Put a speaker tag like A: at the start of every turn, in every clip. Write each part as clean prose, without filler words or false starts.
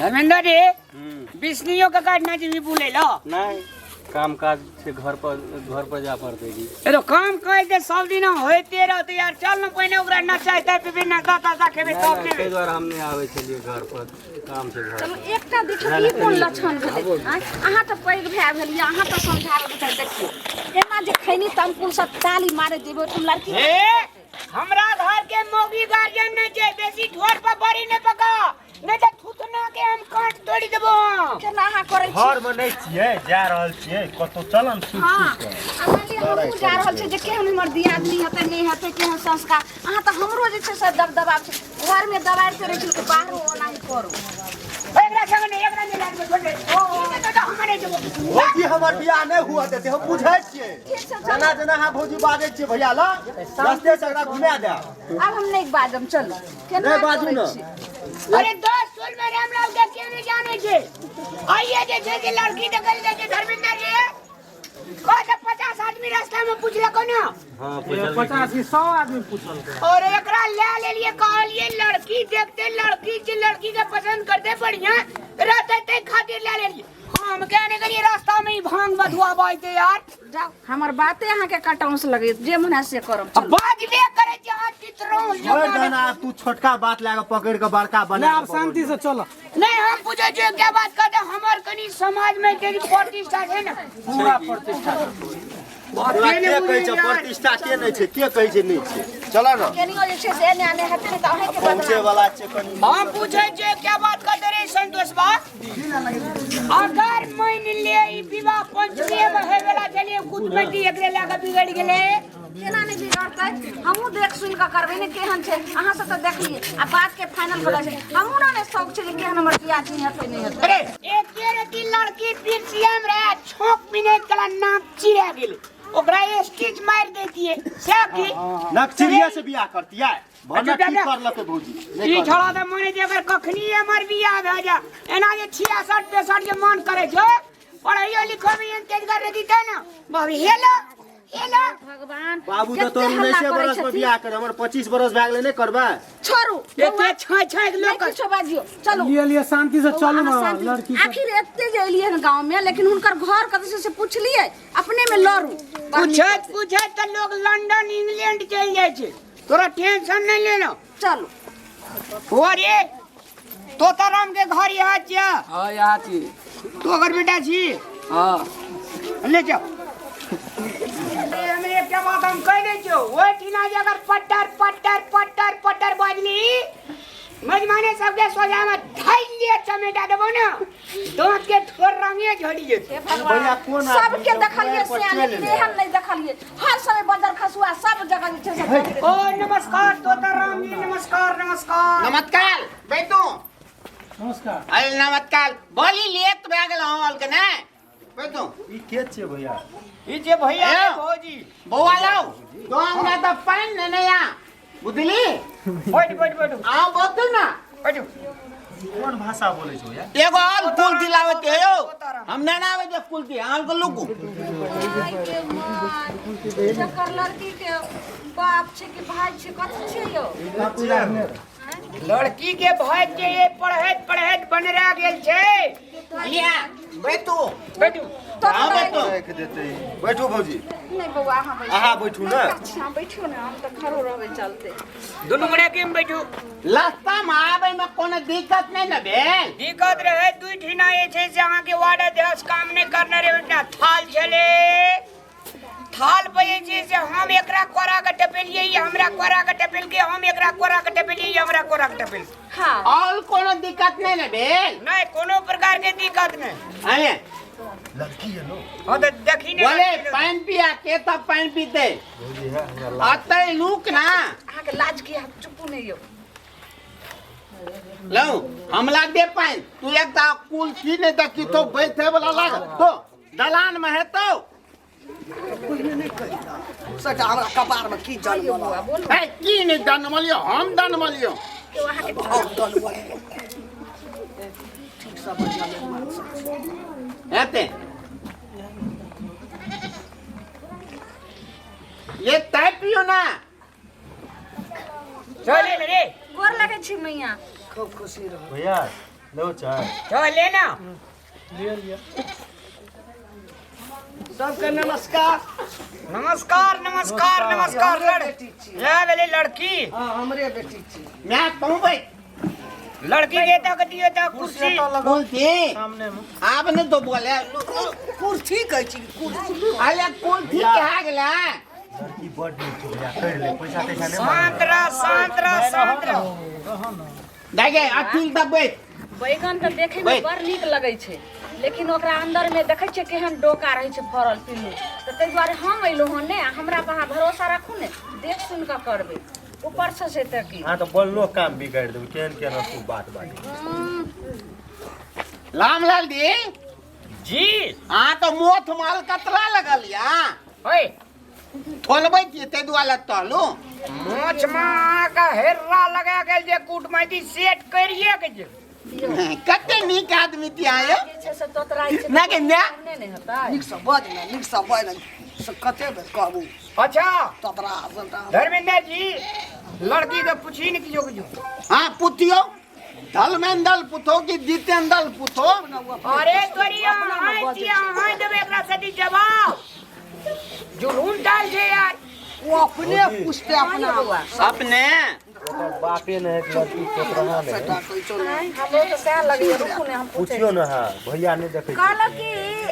A: धर्मेंद्र जी बिस्नियों का काटना चाहिए बोले लो
B: नहीं काम काज से घर पर जा पड़ते जी।
A: तो काम काज दे सब दिन होते रहते यार चल न पहले ओकरा ना चाहते फिर ना दाता साखे में तब
B: कई बार हमने आवे चलिए घर पर काम से घर
C: चलो एकटा देखिए ई कोन लक्षण भेलै अहाँ त पैघ भए भेलिए अहाँ त समझाबे बुझाइ देखिए एना जे खैनी तमकुल सब ताली मारे देबो तुम लड़की
A: हमरा घर के मोगी गार्जियन ने जे बेसी ठोर पर बड़ी ने पका नहीं तो थुथना के हम काट तोड़ी देबो
C: केना अहाँ करै छी
D: घर में नहीं छिए जा रहल छिए कतो चलन छूट
C: हां अहाँके हम जा रहल छै जे केहन हमर दियादनी हते नहीं हते केहन संस्कार अहाँ त हमरो जे छै से दबदबा छै घर में दबाड़ करे छी के बाहर ओना ही करू
A: एकरा संग ने एकरा ने लाग छोड़े ओ तो हमरे देबो
D: भौजी हमर बियाह नहीं हुआ देते हम बुझै छिए जना जना हां भौजी बाजै छिए भैया ला रास्ते से एकरा घुमा दे
C: अब हम नहीं बाजम चलो केना
D: नहीं बाजू ना
A: अरे दोस्त सुन में रामलाल के क्यों नहीं जाने छे आइए जे छे जे लड़की देखल जाय छे धर्मेंद्र जी को तो 50 आदमी रास्ता में पूछले कोना
B: हां
D: 50 की 100 आदमी पूछल
A: और एकरा ले लिए कहलिए लड़की देखते लड़की जे लड़की के पसंद करते बढ़िया रहते ते खातिर ले लिए हम कहने के लिए रास्ता में ही भांग बधुआ बाजते यार
C: जाओ हमर बाते अहाँ के कटाउस लगे जे मन से करब
A: अब बाजबे करे जहां चित्रों
D: ओए दाना तू छोटका बात लागे पकड़ के बड़का बना
E: आप शांति से चलो
A: नहीं हम पूछे जो क्या बात करते हमर कनी समाज में तेरी प्रतिष्ठा है ना
D: पूरा प्रतिष्ठा के कहै छै प्रतिष्ठा के नहीं छै के कहै छै नहीं छै चला ना
C: केनियो जे छै से एने आने हते त अहाँ के
D: पहुंचे वाला छै कनी
A: हम पूछे जे क्या बात करते रे संतोष बा अगर मान ले ई विवाह पंचमी में है वाला चलिए खुद में दी एकरे लागा बिगड़ गेले
C: केना नहीं बिगड़तै हमहू देख सुन के करबै ने केहन छै अहाँ सब त देखलिए आ बात के फाइनल करै छै हमहू ना शौक छै जे केहन हमर बियाह छी हते नहीं हते
A: अरे एक के रती लड़की पीछियम रे छोक मिने कला नाक चिरा गेल ओकरा स्टिच मार देतिए से की
D: नक्सलिया से बियाह करतिया भना की करलकै भौजी
A: ई छोड़ा दे मने जे अगर कखनी हमर बियाह भ जा एना जे 66 65 जे मन करे छो पढ़ाइयो लिखो में तेज कर रही त ना बाबी हेलो
C: भगवान
D: बाबू तो तोर 19 बरस में बियाह कर हमर 25 बरस भए गेलै नहीं करबा
C: छोड़ू
A: एते छ लोग
C: किछो बाजियो चलो
E: लिए शांति से चलो ना लड़की
C: आखिर एते जे एलिए न गांव में लेकिन हुनकर घर कतसे से पूछलिए अपने में लड़ू
A: पूछत त लोग लंदन इंग्लैंड चल जाय छे तोरा टेंशन नहीं लेना
B: चलो
A: हो रे तोताराम के घर यहाँ छिया
B: हां यहाँ छी
A: तू अगर बेटा छी
B: हां
A: ले जाओ हमरे क्या बात हम कह दे छो ओए ठीना जे अगर पट्टर बाजली मजमाने सबके सोजा में धैले चमेटा देबो ना दांत के ठोर रंगे झड़ी जेते
D: भैया कोन
C: सबके देखलिए से एहन नहीं देखलिए हर समय बदर खसुआ सब जगह जे छै से
A: ओ नमस्कार तोताराम जी नमस्कार
B: बैठो
E: नमस्कार
B: अरे नमस्कार बोली लेत भए गेल हल के ने बैठो
D: ई के छै भैया
A: ई जे भैया भौजी
B: बौआ लाओ गांव में तो पानी ने नया बुझली
A: बैठ
B: आओ बोतू ना
A: बैठ
D: कोन भाषा बोलै छौ यार
B: एगो और कुल दिलावत है यो हम ना आवे जे कुल दी आल को लुकू
C: जकर लड़की के बाप छै कि भाई छै कथि छै यो
A: लड़की के भाई के ये पढ़ैत बनरा गेल छै
B: लिया बैठो
A: बैठू
B: हां बैठो
D: देख देते बैठो भौजी
C: नहीं बउआ
D: अहाँ बैठू ना
C: अच्छा बैठो ना हम त खरो रहबे चलते
A: दुनू गोटे के बैठू
B: रास्ता में आवे में कोनो दिक्कत नहीं न भेल
A: दिक्कत रहे दुई ठिना ये छै से अहाँ के वार्ड अध्यक्ष काम नहीं करने रे बेटा थाल छले थाल पे जे से हम एकरा कोरा के टपेलिए हमरा कोरा के टपेल के हम एकरा कोरा के टपेलिए हमरा कोरा के टपेल
C: हां
B: और कोनो दिक्कत नहीं न भेल
A: नहीं कोनो प्रकार के दिक्कत नहीं
B: आले
D: लड़की है नो
A: हो तो देखी नहीं
B: बोले पानी पिया के तब पानी पीते आते लुक ना
C: अहाँ के लाज की हम चुप नहीं यो
B: लो हमला दे पानी तू एक ता कुल की नहीं त की तो बैठे वाला लाग तो दलान में है तो
F: सटा हमरा कपार में की जल
C: बउआ बोल
B: है की नहीं दन मलियो हम दन मलियो
C: के अहाँ के
F: ठीक सब
B: हेते ये ताई पियो ना
A: चले रे
C: गोर लगे छी मैया
F: खूब खुशी रहो
D: भैया लो चाय
A: तो लेना
E: ले लिया।
F: सबके नमस्कार।
A: नमस्कार नमस्कार नमस्कार लड़ लड़की
F: हाँ हमरे बेटी छी।
B: मैं कहूँ भाई
A: लड़की के तक दिए तक कुर्सी
B: कुल्फी
E: सामने में
B: आपने तो बोले
F: कुर्सी कहै छी कुर्सी।
B: अरे कुल्फी कहा गेला
D: लड़की बड़ नीक छै भैया कर ले पैसा तैसा नहीं
A: शांत रह
B: देखे अथी दबे
C: बैगन तऽ देखे में बड़ नीक लगै छै, लेकिन ओकरा अंदर में देखै छियै केहन डोका रहै छै फरल पिल्लू। तऽ ताहि दुआरे हम अइलहुँ हन ने, हमरा पर अहाँ भरोसा राखू ने, देख सुन कऽ करबै ऊपर से तक की।
D: हां तो बोललो काम बिगाड़ देबे केहन केहन तू बात बात।
B: रामलाल जी
A: जी
B: हाँ तो मोथ माल कतरा लगल या
A: ओए
B: थोलबै छी ते दुआरे तहलू
A: मोछ माँ का हेर्रा लगा के जे कूटमैती सेट करिए के जे
B: कते नीक आदमी तिया ये
C: जे छै से तोतराइ छै
B: ना के ना
C: नहि हेतै।
F: नीक से बज ना, नीक से बज ना, से कते बेर कहबू
A: अच्छा
F: ततरा संता।
A: धर्मेंद्र जी लड़की के पूछी न कियो कियो
B: हाँ पुतियो धलमेंदल पुथो की जितेंदल पुथो
A: अरे तोरिया हाय देबे एकरा सदी जवाब जुलूम डाल छै यार।
F: वो अपने पूछते अपना
B: अपने
D: बापे ने एक लड़की सोच रहा है
F: सेटा कोई चल
C: हमरो तऽ सएह लगैए, रुकू ने हम पूछै
D: पूछियो ना हां भैया नहीं देखे
C: कहलक कि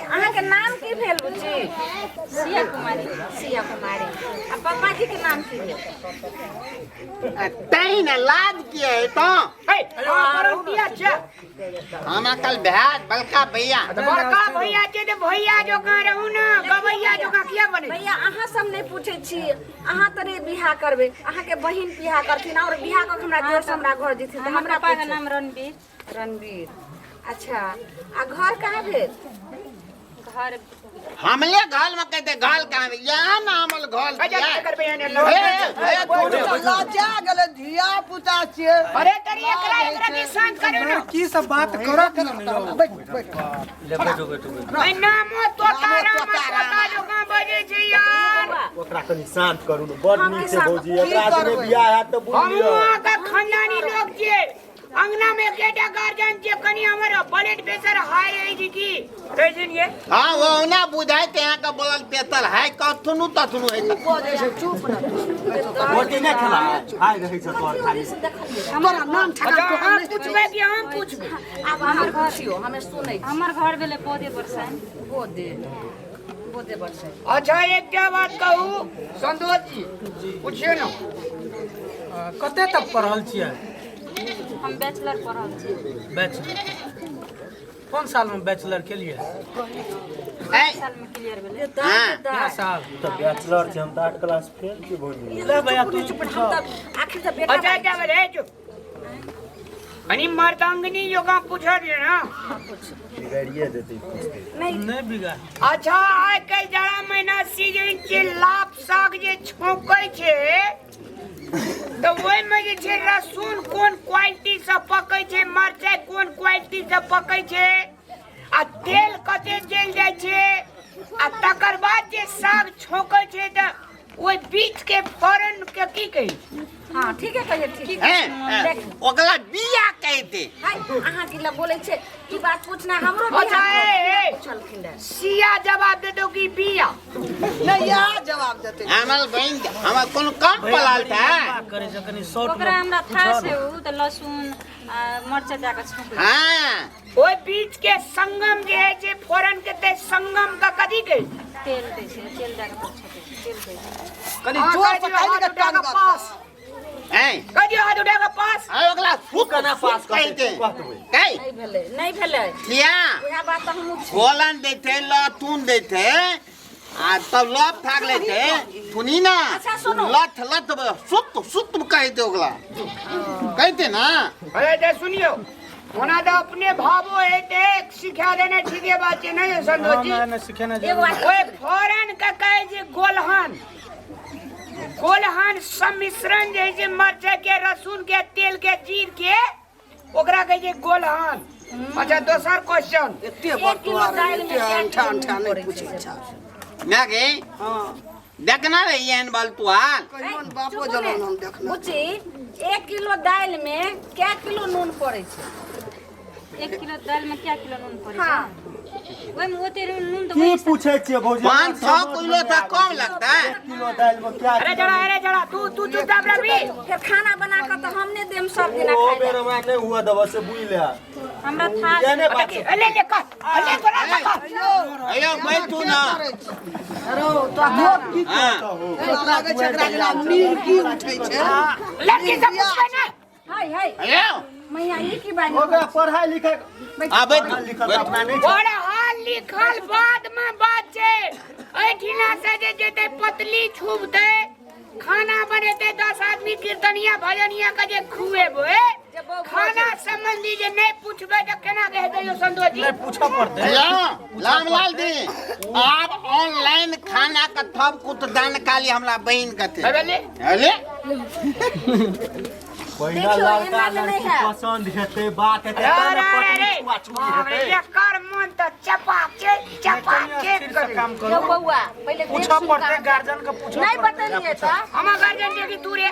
C: अहाँके नाम की भेल बुच्ची? सिया कुमारी। सिया कुमारी। आ पापा जी के नाम की भेल?
B: तई ने लाज किए है तो
A: हे परम दिया छ
B: हमा कल भैया बलका भैया
A: बड़का भैया छै त भैया जो कह रहू न गवैया जो का किया बने
C: भैया अहाँ सब नहीं पूछे छी, अहाँ तरे बियाह करबे, अहाँ के बहिन बियाह करथिन और बियाह क हमरा जोर से हमरा घर जेथिन त हमरा पापा के नाम रणवीर। रणवीर। अच्छा आ घर कहाँ भेल? घर
B: हमले घाल में कहते घाल कहाँ में यहाँ ना हमल घाल
A: अजा
B: किया
A: कर बयान
F: लजा गेले धिया पुता छिए।
A: अरे तरी एकरा के शांत करू न
E: की सब बात करो कि
F: बैठ बैठ
D: ले बैठो बैठो
A: मैं नाम तोतारा तोता जो का बजे छै यार।
D: ओकरा कनी शांत करू न बड़ नीक से भौजी एकरा आदमी बियाह है तो बोल
A: हम
D: लियो
A: वहाँ का खानदानी लोग छियै, अंगना में केटा गार्जियन छियै, कनी हमर ब्लड प्रेशर हाई है जी की कैसन ये
B: हाँ वो ना बुझाए ते यहाँ का बोलल पेतल है कथुनु तथुनु है
F: बजे से चुप ना।
D: रोटी नहीं खेला आइ रही छ तोर खाली
F: हमारा नाम
A: अच्छा
F: ठका
A: हम पूछबे कि हम पूछबे
C: अब हमर घर छियो, हमें सुनै छी।
G: हमर घर भेले पौधे परसाइन।
C: बोदे बोदे बरसे।
A: अच्छा एक क्या बात कहूँ संतोष जी पूछिए ना
E: कते तक पढ़ल छियै?
G: हम बैचलर पढ़ल छी।
E: बैचलर कौन साल में बैचलर के लिए?
G: साल में क्लियर भेले।
E: क्या साल?
D: तो बैचलर छै हम तो 8 क्लास फेल छी भौजी
E: ले भैया तू
C: आखिर से बेटा
A: अच्छा क्या बोले जो अनि मर्दांगनी योगा पूछा दिए ना
D: बिगाड़िए देते पूछते
E: नहीं बिगा।
A: अच्छा आइ कल जाड़ा महीना सीजन के लाप साग जे छोकै छै तो ओइ में जे छै लहसुन कोन क्वालिटी से पकै छै, मरचाई कोन क्वालिटी से पकै छै आ तेल कते जल जाय छै आ तकर बाद जे साग छोकै छै त ओइ बीच के फौरन के की कही
C: हाँ ठीक है कहिए ठीक
B: हैं ओकला बिया कहते
C: है। अहाँ की ला बोले छे ई बात पूछना हमरो
A: अच्छा ए
C: चलखिन रे।
A: सिया जवाब दे दो कि बिया
F: नहीं यार जवाब देते।
B: हमल बहन हम कौन कम पलाल था
E: करे से कनी शॉर्ट
G: ओकरा हमरा था से उ त लहसुन मरचा दे के छोक।
B: हाँ
A: ओइ बीच के संगम जे है जे फोरन के ते संगम का कथी कही
G: तेल दे छै, तेल दे के छोक तेल दे छै।
F: कनी जोर से कहि के टांग
A: पास
B: हैं
A: कहियो हाथ उठा के पास
B: आ ओकला फुक
D: कना पास
B: कहते
D: कहते
B: कई
C: नहीं भेले
B: किया
C: वह बात तो हम
B: गोलन देते लथुन देते आ तब लप थाक लेते सुनी ना
C: अच्छा, सुनो।
B: लथ लथ सुत सुत कहते ओकला कहते ना
A: अरे ते सुनियो होना तो अपने भावो है ते सिखा देने ठीक है बात है नहीं संतोष जी
E: मैंने सिखाना
C: एगो
A: ओए फोरन का कहे जे गोलहन गोलहन सम्मिश्रण जे जे मरचा के लहसुन के तेल के जीर के ओकरा कहे जे गोलहन। अच्छा दोसर क्वेश्चन
F: एते बतुआ एते अंठा अंठा नहीं पूछे अच्छा।
B: ना के
F: हां
B: देखना रही है बल तुआल
F: कहियोन बापो जलन हम देखना।
C: बुची 1 किलो दाल में क्या किलो नून पड़े छे?
G: 1 किलो दाल में क्या किलो नून पड़े?
C: हाँ
G: ओए में ओते नून तो
D: की पूछे छिए भौजी
B: 500 किलो तक कम लगता है।
D: 1 किलो दाल में क्या
A: अरे जड़ा तू चुपचाप रह भी।
C: फिर खाना बना कर तो हमने देम सब दिन
D: ओ
C: खाए
D: मेरे में नहीं हुआ दवा से बुई ले
G: हमरा था
D: ये नहीं बात
A: ले ले कर ले तोरा कर
B: अयो बैठ तू ना।
D: की करता हो
F: लागे छै एकरा जेना मीर की उठै छै
A: लड़की से पूछबे ना।
C: हाय हाय
B: अयो
C: मैया ये की बात
D: ओकरा पढ़ाई लिखाई
B: आबे
D: लिखल अपना नहीं
A: पढ़ल लिखल बाद में बात छै। ऐठिना से जे जेते पतली छुबते खाना बनेते 10 आदमी कीर्तनिया भजनिया के जे खुएबे खाना संबंधी जे नहीं पूछबे त केना कहते यो संतोष जी?
E: पूछा पड़ते
B: अयो रामलाल दी आप ऑनलाइन खाना का थप कुछ जानकारी हमरा बहन के थे।
A: अबे ले
B: अले
D: पहिला लड़का लड़की पसंद हेते बात हेते
A: अरे
D: तने छुआ हेते
A: एकर मन त चपा के
E: काम
C: यो
E: करो।
C: बउआ पहले
E: पूछा पड़ते गार्जियन का पूछा
C: नहीं बतलिए तो
A: हम गार्जियन के तू रे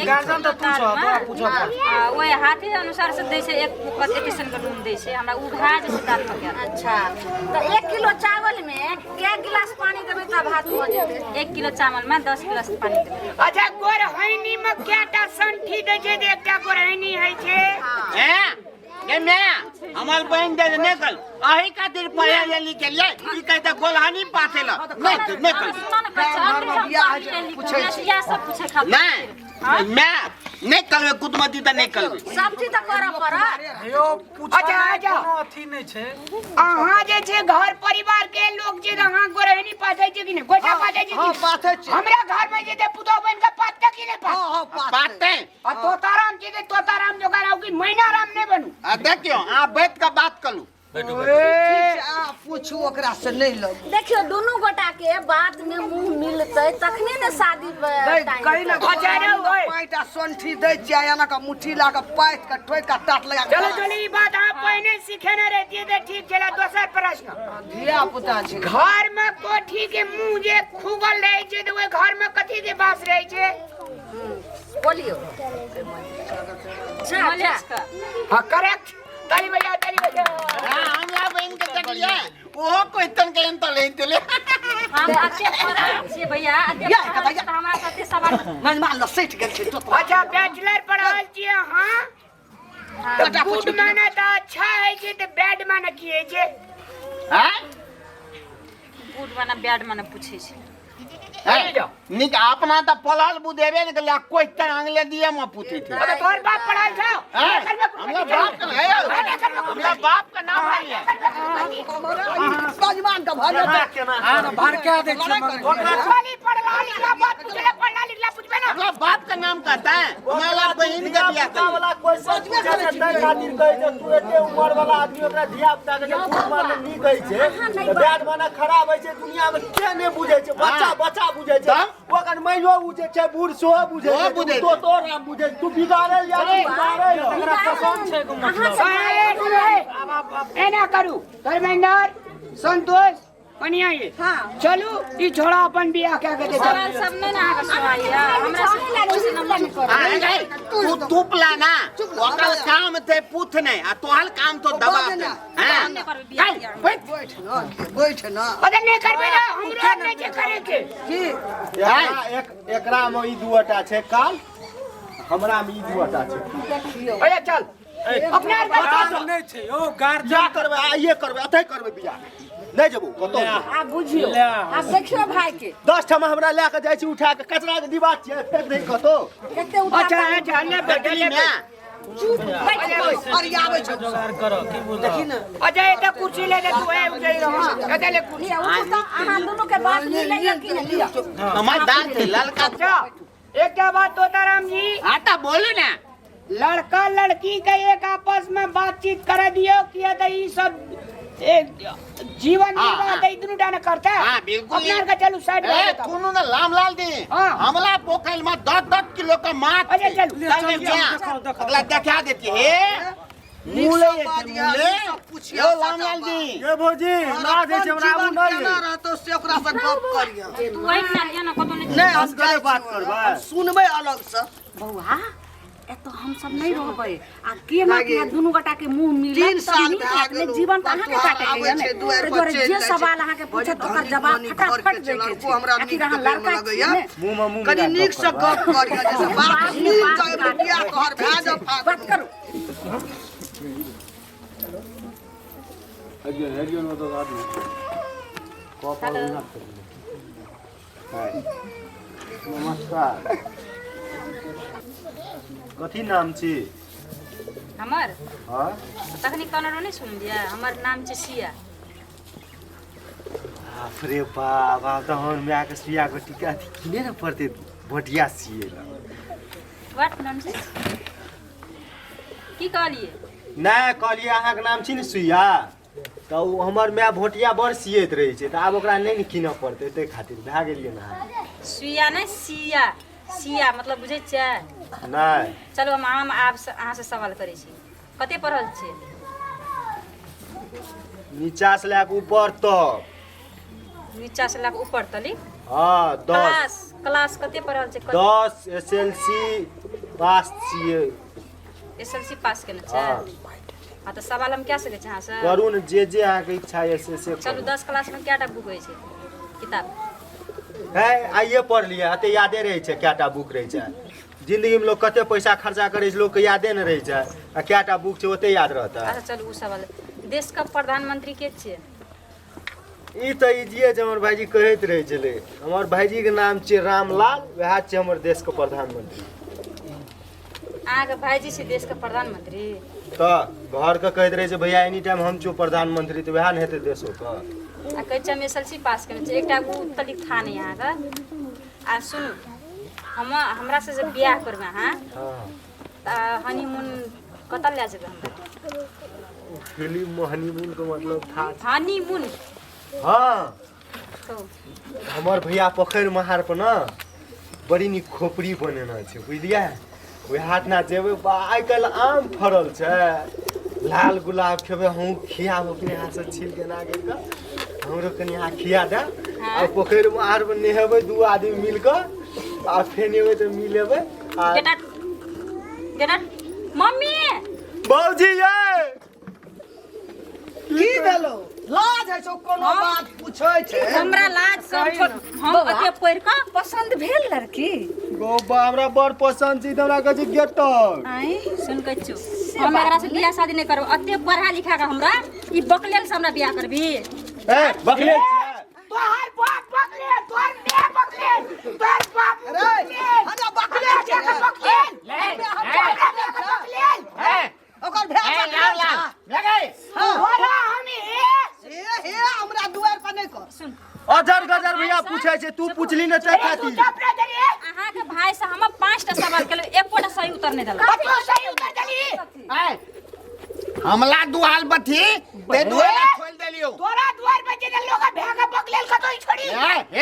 E: गार्जियन तो पूछा पड़ते।
G: ओए हाथी अनुसार से दै छै एक किस्म के नून दै छै हमरा उघा जे दाल पका।
C: अच्छा तो 1 किलो चावल में क्या गिलास पानी देबे तब भात हो जेते?
G: 1 किलो चावल में 10 गिलास पानी देबै।
A: अच्छा गोर हैनी में केटा संठी दे छै एकटा गोर हैनी है छै।
B: ए मैं हमर बहन दे निकल अही खातिर पढ़े ले लिखे ले ई कहते गोलहानी पाथेला नहीं कर नहीं मैं नहीं करबे कुटमती त नहीं करबे।
C: सब चीज तो करब पड़ा
E: यो पूछा
A: अच्छा, अच्छा।
E: कोनो अथी नहीं छै।
A: अहाँ जे छै घर परिवार के लोग जे अहाँ गोरहनी पाथै छै कि नहीं गोटा पाथै छै?
F: हां पाथै छै
A: हमरा घर में जे पुतो बन के पाथै कि नहीं
F: हां हां
B: बातें
A: आ तोताराम जी के तोताराम जो कराओ कि महीनाराम नहीं बनू।
B: देखियो आप बैठ के बात करू।
F: पूछू ओकरा से नहीं लग
C: देखियो दोनों गोटा के बात में मुंह मिलते तखने ने शादी टाइम
F: कहीं ना
A: अच्छा रे ओए
F: पाइटा सोंठी दै छियै एना का मुट्ठी ला के पाइट के ठोक के टाट लगा के
A: चलो चलो ई बात आप पहले सीखे न रहती तो ठीक चला। दोसर प्रश्न
F: धिया पुता छै
A: घर में कोठी के मुंह जे खुगल रहे छै तो ओए घर में कथी के बास रहे छै?
C: बोलियो
G: मलेच का
A: हां करेक्ट ताली बजा
B: हां हमरा बहन के देखलिए ओहो क्वेश्चन के अंत ले चले।
G: हम अते पढ़ा छियै भैया अते पढ़ा त हमरा कते सवाल
F: नहीं मान ल सैठ गेल छै तो
A: अच्छा बैचलर पढ़ल छियै हां तो गुड माने त अच्छा है छै तो बैड माने की है छै?
B: हैं
G: गुड माने बैड माने पूछे छै।
B: निक अपना त पलाल बुदेबे न गला क्वेश्चन अंग्रेजी दिए में पूछे थे।
A: अबे तोर बाप पढ़ाई छौ?
B: हमरा बाप का है हमरा बाप का नाम है
F: सजमान का भर
E: भर के दे छै
A: खाली पढ़ला लिखला बात पूछले पढ़ला लिखला पूछबे ना।
B: हमरा बाप का नाम कहता है हमारा बहन के बियाह कर
D: वाला कोई सच पूछे छै तै खातिर कहे छै तू एते उम्र वाला आदमी ओकरा धिया पुता के पूछवा में नी कहे छै बैड माने खराब है छै दुनिया में के ने बुझे छै बच्चा बच्चा बुझे छै ओकर मैयो बुझे छै बूढ़ सेहो बुझे छै तो राम बुझे तू बिगाड़ल या बिगाड़ल
E: हमरा पसंद छै को मतलब
A: एना करू धर्मेंद्र संतोष कनिया ये चलू ई छोड़ा अपन बियाह क्या के दे
G: सवाल सब नहीं ना आके सवाल या हमरा से क्वेश्चन नंबर
B: तू तुपला ना ओकर काम थे पूछ नहीं आ तोहल काम तो दबा दे हां
F: बैठ ना
A: अरे नहीं करबे ना हमरो नहीं जे करे के
F: की
D: एकरा में ई दुटा छै काल हमरा में ई दुटा छै
A: अरे चल अपना
E: काम नहीं छै ओ गार्जियन
D: जा करबे आइए करबे अतै करबे बियाह नहीं जेबू कतो
C: आप बुझियो आप देखियो भाई के
D: 10 ठमा हमरा ले के जाय छी उठा के कचरा के दीवार छै फेंक दे कतो
C: कते उठा
A: अच्छा अच्छा ले
B: बेटली में
F: अरे आबै छै
E: जोगाड़ करो की बोल
F: देखी ना
A: अच्छा एटा कुर्सी ले ले तू ए उठै रहो एटा ले कुर्सी
C: लिया उठो तो अहाँ दोनों के बात मिलेगा कि नहीं लिया
B: हमार दांत थे लड़का
A: अच्छा एक क्या बात तोताराम जी
B: आटा बोलो ना
A: लड़का लड़की के एक आपस में बातचीत कर दियो किया तो ये सब एक जीवन निर्वाह दे इतनु डाना करता है।
B: हां बिल्कुल
A: अपना का चलो साइड में
B: ए कोनो ना लाम लाल दे हमला पोखल में 10 किलो का माछ
A: अच्छा चल
B: अगला देखा देती है मूले पूछियो लाम लाल जी
D: ये भौजी ना दे छै हमरा उ नहीं
F: केना रहतो से ओकरा से गप करियो
G: तू वही ना जाना कतो नहीं
F: नहीं हम
D: करे बात करबे
F: सुनबै अलग से
C: बउआ एतो हम सब नहीं रहबै आ केना के दुनू गोटा के मुंह मिलत
F: 3 साल
C: अपने जीवन तो अहाँ के काटे के ने तोरे जे सवाल अहाँ के पूछत ओकर जवाब फटाफट दे के छै
F: हमरा
C: आखिर
F: नीक
C: अहाँ लड़का
F: लगैया
B: मुंह
F: कनी नीक से गप करिया जैसे बात मिल जाए बिटिया घर भेज
C: बात करू
D: नमस्कार कथी नाम छी
G: हमर
D: हाँ
G: तखनी कनरो नहीं सुन लिया हमर नाम छै सिया
D: अरे बाप आब तऽ हमर माय के सुइया के टीका किने ने पड़ते भटिया सिए
G: व्हाट नॉनसेंस की कहलिए
D: नहि कहलिए अहाँके नाम छी ने सुइया तऽ ओ हमर माय भोटिया बड़ सियैत रहै छै तऽ आब ओकरा नहि ने कीनऽ पड़तै ताहि खातिर भए गेलियै ने
G: सुइया नहीं सिया सिया मतलब बुझै छियै
D: नहि
G: चलो हम आब अहाँ से सवाल करै छी कते पढ़ल छियै
D: नीचा से लए के ऊपर तक
G: नीचा से लऽ के ऊपर तली
D: हाँ 10
G: क्लास कते पढ़ल छै
D: 10 SLC पास छियै
G: एसएलसी पास केने छै हाँ तो सवाल हम क्या सकै छी अहाँ से
D: करू ने जे अहाँके इच्छा यऽ से
G: चलू 10 क्लास में कएटा बुक होइ छै किताब
D: है आइए पढ़ लिया अते यादे रहै छै कएटा बुक रहै छै जिंदगी में लोग कते पैसा खर्चा करे छै लोग के यादे न रहै छै आ कएटा बुक छै ओते याद रहता
G: अच्छा चलू उ सवाल देश का प्रधानमंत्री के छियै
D: ई तऽ इजिए छै हमर भाईजी कहैत रहै छलै हमर भाईजी के नाम छै रामलाल वएह छै हमर देश के प्रधानमंत्री
G: अहाँके भाईजी छै देश के प्रधानमंत्री
D: तऽ घर के कहैत रहै छै भैया एनी टाइम हम छियौ प्रधानमंत्री तऽ वएह ने हेतै देशो के
G: आ कहै छै हम एसएलसी पास केने छी एकटा उ तलिक था नहीं अहाँके आ सुनू हमरा से जब बियाह करबै अहाँ तऽ हनीमून कतऽ लए जेबै हमरा
D: फिल्म में हनीमून के मतलब था
G: हनीमून
D: हाँ
G: तो
D: हमर भैया पोखरि महार पर ना बड़ी नीक खोपड़ी बनेना छै बुझलियै ओहि हाथ ना जेबै आइ काल्हि आम फड़ल छै लाल गुलाब खेबै हम खियाब अपने हाथ से छील के ना के हमरो कनी अहाँ खिया दे आ पोखरि महार पर नहेबै दू आदमी मिल के आ फेर एबै तऽ मिलेबै आ
G: गेटा मम्मी
D: बाबूजी ये
F: की भेलो लाज है छौ कोनो बात पूछै छै
G: हमरा लाज कम छोड़ हम अते पढ़ के
C: पसंद भेल लड़की
D: गोबा हमरा बड़ पसंद छै हमरा कहै छै गेटर
G: आई सुन के छु हम एकरा से बियाह शादी नहीं करब अते पढ़ा लिखा के हमरा ई बकलेल से हमरा बियाह करबी
D: ए बकले
A: तोहर बाप बकले तोहर माय बकले तोहर बाप
F: रे हमरा बकले छै
A: बकले
F: ओकर भेज
B: लगे
A: बोला हमी
F: हे हमरा दुआर पर नहीं कर
G: सुन
D: अजर गजर भैया पूछै छै तू पूछली न ते खातिर
G: अहाँ के भाई से हम 5टा सवाल केले एकोटा सही उत्तर नहीं देलक
A: कतो सही उत्तर देली
B: हमला दुआल बथी ते दुआल खोल देलियो
A: तोरा द्वार पे जे लोग भागा बकलेल कतो छोड़ी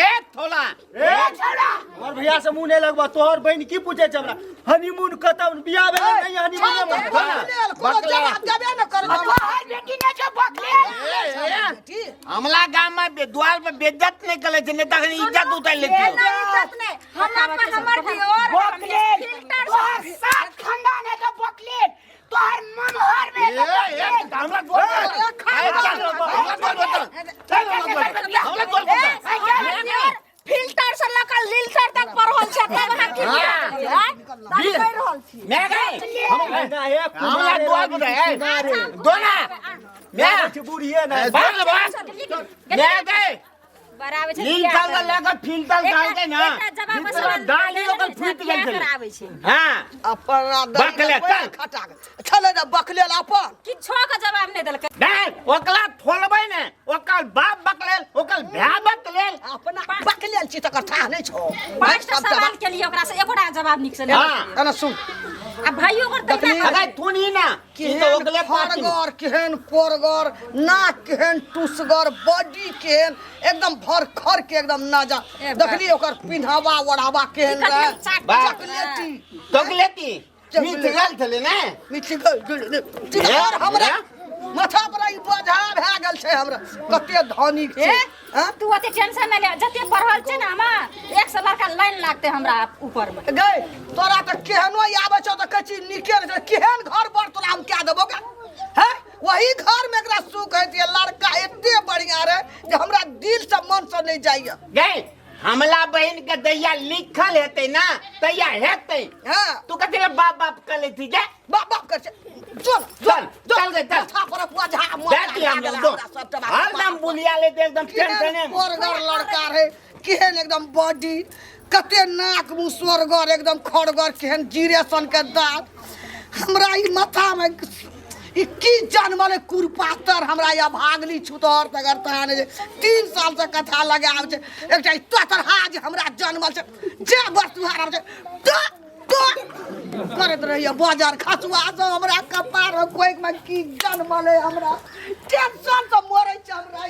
B: ए थोला
D: ए
A: छोड़ा
D: हमर भैया से मुंह नहीं लगबा तोहर बहन की पूछे छै हमरा हनीमून खत्म बियाह भेलै नहीं हनीमून में
F: कोनो जवाब देबे न कर
A: तोहर बेटी ने जो बकले
B: हमला गांव में दुआल पे बेइज्जत नहीं करे छै ने तखन इज्जत उतार लेती
C: इज्जत नहीं हमर की और
A: बकले तोहर साथ खानदान है तो बकले तोहर मनोहर में
B: हमरा
C: फिल्टर से लकर लिल्टर तक पढ़ल छै तब अहाँ की कहि रहल छी
B: मैं गई हमला
D: हमला
B: दुआल पे दोना मैं
D: बुढ़िए ना
B: बाल बास मैं गई
G: बराबर छै
B: नील चाल लेकर फिल्टर डाल के ना
G: जवाब सवाल
B: डाली ओकर फूट गेल छलै
G: कराबै छै
B: हां
F: अपन
B: बकले चल
F: खटा चले ना बकले अपन
G: किछो के जवाब नहीं देलक
B: नहीं ओकला थोलबै ने ओकर बाप बकलेल ओकर भै बकलेल
F: अपना बकले छी तकर था नहीं छौ
G: 5टा सवाल के लिए ओकरा से एकोटा जवाब निक से
B: हां
G: नहीं
F: एना सुन
G: आ भाइयों ओकर दैना
B: अगर थुनी ना ई तो ओकले पाती
F: फरगर केहन पोरगर नाक केहन टुसगर बॉडी केहन एकदम भर खर के एकदम नाजा देखली ओकर पिन्हावा ओढ़ावा केहन रहे चॉकलेटी
B: चॉकलेटी मिथिलाल थले ना
F: मिठी और हमरा माथा पर ई बोझा भए गेल छै हमरा कते धनिक छै हां
G: तू ओते टेंशन नहीं ले जते पढ़ल छै ना हमा 100 लड़का लाइन लागते हमरा ऊपर में
F: गई तोरा त केहनो आबै छौ त कची निके रे केहन घर बर तोरा हम क्या देबो का हैं वही घर में एकरा सुख है लड़का एते बढ़िया रे जे हमरा दिल से मन से नहीं जाइए
B: गई हमला बहन के दैया लिखल हेतै ना तैया हेतै
F: हां
B: तू कथि ले बाप बाप कर लेती जा
F: बाप बाप कर चल
B: चल गए चल
F: माथा पर बोझा
B: बैठ हम लोग हरदम बुलिया लेते एकदम टेंशन में
F: पोरगर लड़का रे केहन एकदम बॉडी कते नाक मुंह सोरगर एकदम खड़गर केहन जीरेशन के दांत हमरा ई माथा में ई की जनमले कुरपातर हमरा या भागली छुतोर तगर तान 3 साल से कथा लगाव छै एकटा तोतरहा जे हमरा जनमल छै जे बस्तुहार छै तो करत रहिए बाजार खसुआ सब हमरा कपार कोई में की जनमले हमरा टेंशन से मरै छै हमरा